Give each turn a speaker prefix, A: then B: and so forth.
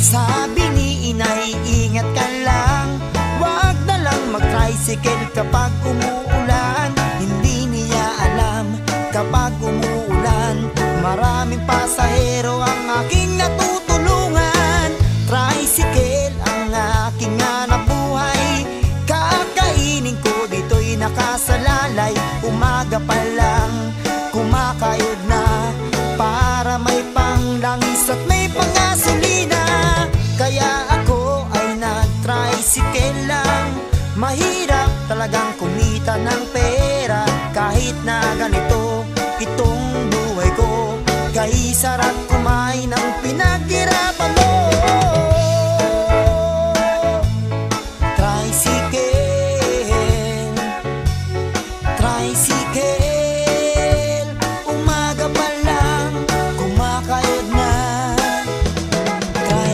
A: Sabi ni inay, ingat ka lang, wag na lang mag-tricycle kapag umuulan. Hindi niya alam, kapag umuulan, maraming pasahero ang aking natutulungan. Tricycle ang aking hanapbuhay, kakainin ko dito'y nakasalalay. Umaga pa lang, kumakayod na, para may panglangis at may pangasolina. Kaya ako ay nag-tricycle lang. Mahirap talagang kumita ng pera, kahit na ganito itong buhay ko. Kay sarap